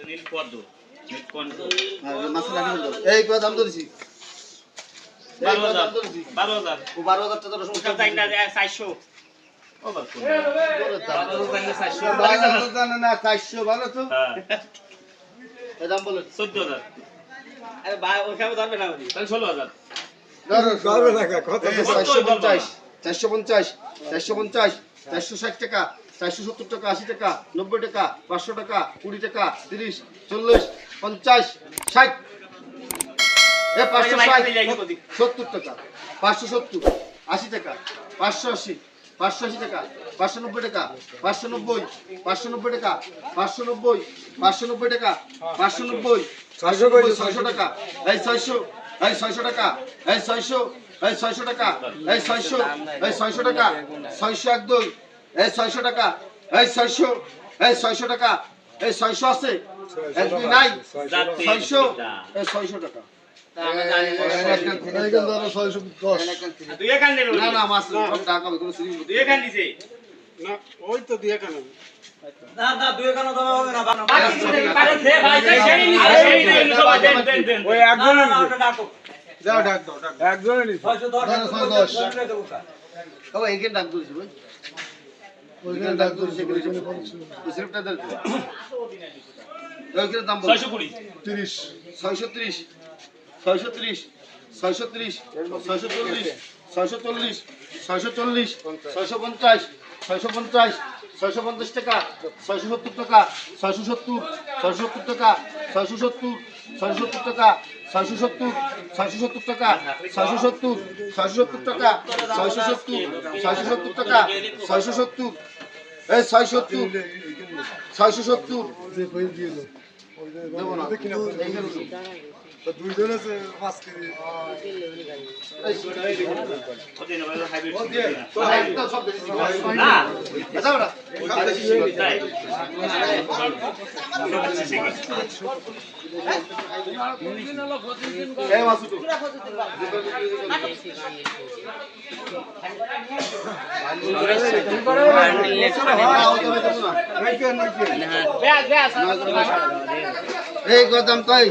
নীলপদ্ম নীলকণ্ঠ মাছের রাখি দাও এই কত দাম দিছি 12000 ও 12000 টাকা রসুন ওটা তাই না 400 ওভার কোন না 400 ভালো তো হ্যাঁ এই দাম বলো 14000 আরে ভাই ওখানে ধরবে না তাহলে 16000 ধরো না কত 450 450 450 460 টাকা 470 টাকা 80 টাকা 90 টাকা 500 টাকা 20 টাকা 30 40 50 60 এ 560 70 টাকা 570 80 টাকা 580 580 টাকা 590 টাকা 590 590 টাকা 590 590 টাকা 590 600 টাকা এই 600 এই 600 টাকা এই 600 এই 600 টাকা এই 600 এই 600 টাকা 602 এই 600 টাকা এই 600 এই 600 টাকা এই 600 আছে এক দুই নাই 600 এই 600 টাকা আমরা জানি এইখান ধরো 610 দুই এখান নেবে না না মাছ টাকা হবে কোনো সিরিজ দুই এখান দিছে না ওই তো দুই এখানে না না দুই এখানে দেওয়া হবে না বাকি পারে দে ভাই সেই নিছে সবাই দেন ওই একজন ওটা ডাকো দাও ডাক দাও ডাক একজনে নিছে 610 তবে এইখান ডাক দিছি ভাই ওইখানে ডাক দিছি সেখানে সিরিজটা দাও ওইখানে দাম বল 620 30 630 630 630 640 640 640 650 650 650 টাকা 670 টাকা 670 670 টাকা 670 670 টাকা 670 670 টাকা 670 670 টাকা 670 670 টাকা 670 এই 670 670 যে কই দিল দেব না এইখানে তো দুইজন আছে পাঁচ কেজি ওদিন ওই হাইব্রিড তো একদম সব বেশি না দাও না তাই এই মাসুটো এই কত দাম কই